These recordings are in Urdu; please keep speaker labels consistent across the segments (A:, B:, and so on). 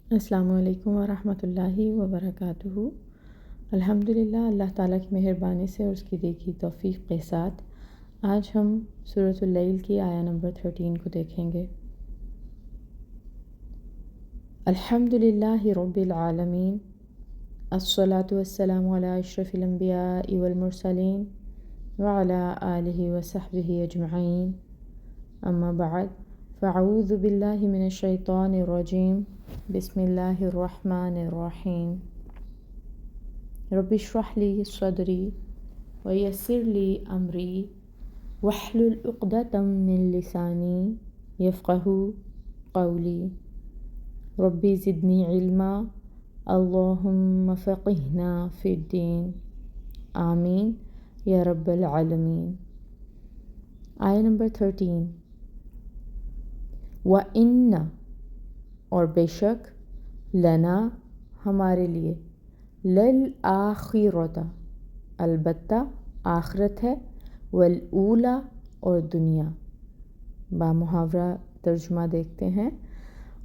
A: السلام علیکم ورحمۃ اللہ وبرکاتہ۔ الحمدللہ، اللہ تعالیٰ کی مہربانی سے اور اس کی دی گئی توفیق کے ساتھ آج ہم سورۃ اللیل کی آیہ نمبر 13 کو دیکھیں گے۔ الحمدللہ رب العالمین، الصلاۃ والسلام علی اشرف الانبیاء والمرسلین وعلی آلہ وصحبہ اجمعین، اما بعد فاعوذ باللہ من الشیطان الرجیم، بسم اللہ الرحمن الرحیم۔ رب اشرح لی صدری ویسر لی امری واحلل عقدۃ من لسانی یفقہوا قولی۔ رب زدنی علما، اللہم فقہنا فی الدین، آمین یا رب العالمین۔ آیہ نمبر 13۔ وَإِنَّ، اور بے شک، لنا، ہمارے لیے، للآخرۃ، البتہ آخرت ہے، والأولی، اور دنیا۔ بامحاورہ ترجمہ دیکھتے ہیں۔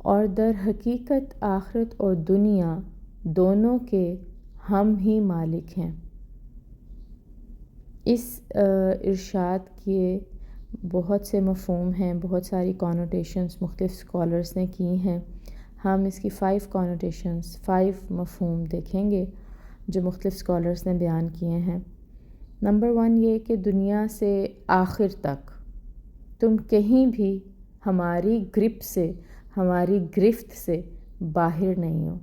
A: اور در حقیقت آخرت اور دنیا دونوں کے ہم ہی مالک ہیں۔ اس ارشاد کے بہت سے مفہوم ہیں، بہت ساری کانوٹیشنز مختلف اسکالرز نے کی ہیں۔ ہم اس کی 5 کانوٹیشنز، 5 مفہوم دیکھیں گے جو مختلف اسکالرز نے بیان کیے ہیں۔ نمبر 1 یہ کہ دنیا سے آخر تک تم کہیں بھی ہماری گرپ سے، ہماری گرفت سے باہر نہیں ہو،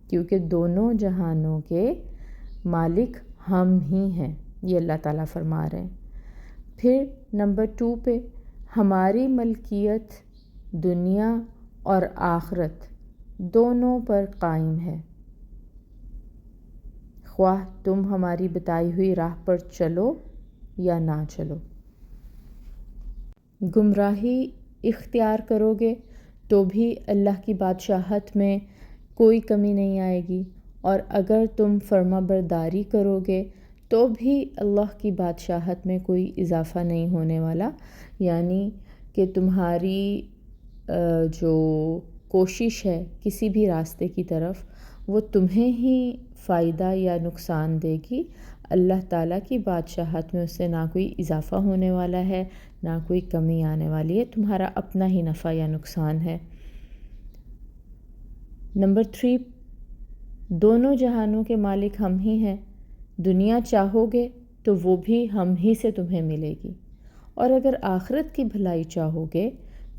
A: کیونکہ دونوں جہانوں کے مالک ہم ہی ہیں، یہ اللہ تعالیٰ فرما رہے ہیں۔ پھر نمبر 2 پہ ہماری ملکیت دنیا اور آخرت دونوں پر قائم ہے، خواہ تم ہماری بتائی ہوئی راہ پر چلو یا نہ چلو۔ گمراہی اختیار کرو گے تو بھی اللہ کی بادشاہت میں کوئی کمی نہیں آئے گی، اور اگر تم فرما برداری کرو گے تو بھی اللہ کی بادشاہت میں کوئی اضافہ نہیں ہونے والا، یعنی کہ تمہاری جو کوشش ہے کسی بھی راستے کی طرف، وہ تمہیں ہی فائدہ یا نقصان دے گی۔ اللہ تعالیٰ کی بادشاہت میں اس سے نہ کوئی اضافہ ہونے والا ہے، نہ کوئی کمی آنے والی ہے، تمہارا اپنا ہی نفع یا نقصان ہے۔ نمبر 3، دونوں جہانوں کے مالک ہم ہی ہیں۔ دنیا چاہو گے تو وہ بھی ہم ہی سے تمہیں ملے گی، اور اگر آخرت کی بھلائی چاہو گے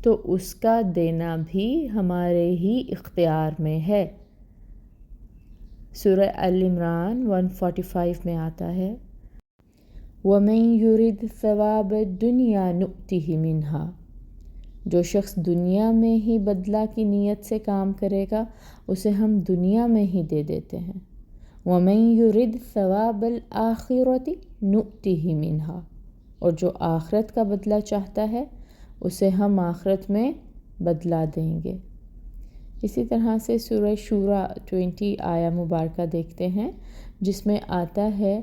A: تو اس کا دینا بھی ہمارے ہی اختیار میں ہے۔ سورہ آل عمران 145 میں آتا ہے، وَمَن يُرِدْ ثَوَابَ الدُّنْيَا نُؤْتِهِ مِنْهَا، جو شخص دنیا میں ہی بدلہ کی نیت سے کام کرے گا اسے ہم دنیا میں ہی دے دیتے ہیں۔ وَمَن يُرِدْ ثَوَابَ الْآخِرَةِ نُؤْتِهِ مِنْهَا، اور جو آخرت کا بدلہ چاہتا ہے اسے ہم آخرت میں بدلہ دیں گے۔ اسی طرح سے سورہ شورى 20 آیہ مبارکہ دیکھتے ہیں، جس میں آتا ہے،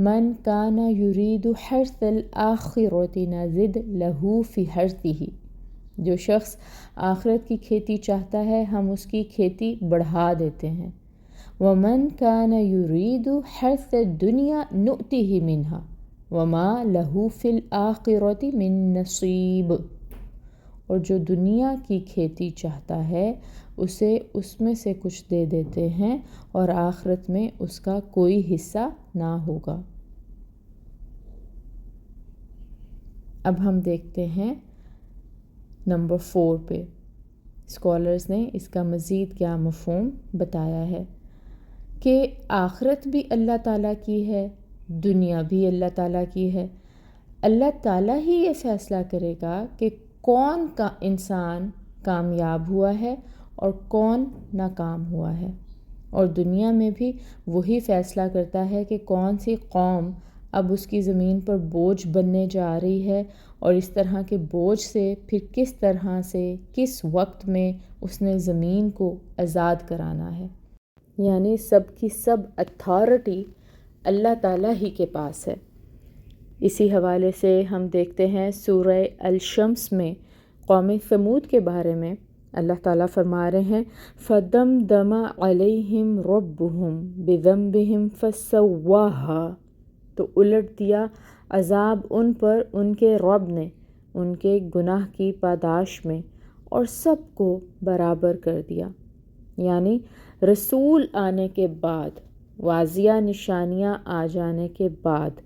A: من کان یرید حرث الآخرۃ نزد لہ فی حرثہ، جو شخص آخرت کی کھیتی چاہتا ہے ہم اس کی کھیتی بڑھا دیتے ہیں۔ ومن کان یرید حرث الدنیا نؤتہ منہا وما لہ فی الآخرۃ من نصیب، اور جو دنیا کی کھیتی چاہتا ہے اسے اس میں سے کچھ دے دیتے ہیں اور آخرت میں اس کا کوئی حصہ نہ ہوگا۔ اب ہم دیکھتے ہیں نمبر 4 پہ، اسکالرز نے اس کا مزید کیا مفہوم بتایا ہے کہ آخرت بھی اللہ تعالیٰ کی ہے، دنیا بھی اللہ تعالیٰ کی ہے۔ اللہ تعالیٰ ہی یہ فیصلہ کرے گا کہ کون کا انسان کامیاب ہوا ہے اور کون ناکام ہوا ہے، اور دنیا میں بھی وہی فیصلہ کرتا ہے کہ کون سی قوم اب اس کی زمین پر بوجھ بننے جا رہی ہے، اور اس طرح کے بوجھ سے پھر کس طرح سے کس وقت میں اس نے زمین کو آزاد کرانا ہے، یعنی سب کی سب اتھارٹی اللہ تعالیٰ ہی کے پاس ہے۔ اسی حوالے سے ہم دیکھتے ہیں سورہ الشمس میں قوم ثمود کے بارے میں اللہ تعالیٰ فرما رہے ہیں فَدَمْدَمَ عَلَيْهِمْ رَبُّهُمْ بِذَنبِهِمْ فَسَوَّاهَا، تو الٹ دیا عذاب ان پر ان کے رب نے ان کے گناہ کی پاداش میں، اور سب کو برابر کر دیا۔ یعنی رسول آنے کے بعد، واضح نشانیاں آ جانے کے بعد،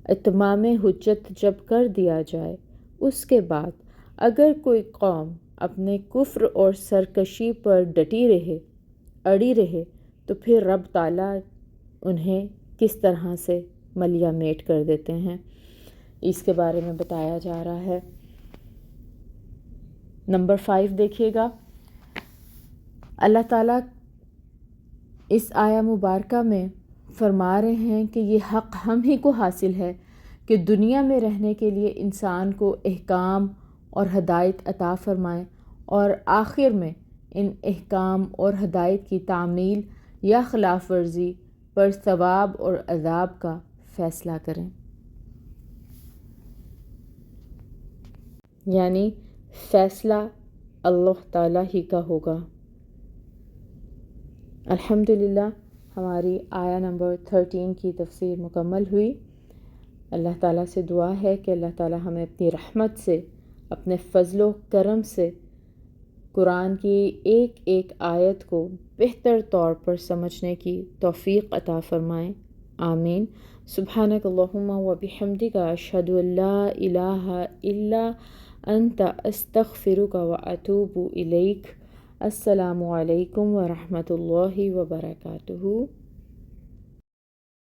A: اتمام حجت جب کر دیا جائے، اس کے بعد اگر کوئی قوم اپنے کفر اور سرکشی پر ڈٹی رہے، اڑی رہے، تو پھر رب تعالیٰ انہیں کس طرح سے ملیا میٹ کر دیتے ہیں، اس کے بارے میں بتایا جا رہا ہے۔ نمبر 5 دیکھیے گا، اللہ تعالیٰ اس آیہ مبارکہ میں فرما رہے ہیں کہ یہ حق ہم ہی کو حاصل ہے کہ دنیا میں رہنے کے لیے انسان کو احکام اور ہدایت عطا فرمائیں، اور آخر میں ان احکام اور ہدایت کی تعمیل یا خلاف ورزی پر ثواب اور عذاب کا فیصلہ کریں۔ یعنی فیصلہ اللہ تعالیٰ ہی کا ہوگا۔ الحمدللہ ہماری آیہ نمبر 13 کی تفسیر مکمل ہوئی۔ اللہ تعالیٰ سے دعا ہے کہ اللہ تعالیٰ ہمیں اپنی رحمت سے، اپنے فضل و کرم سے قرآن کی ایک ایک آیت کو بہتر طور پر سمجھنے کی توفیق عطا فرمائیں، آمین۔ سبحانک اللہم و بحمدک اشہد ان لا الہ الا انت استغفرک و اتوب الیک۔ السلام علیکم ورحمۃ اللہ وبرکاتہ۔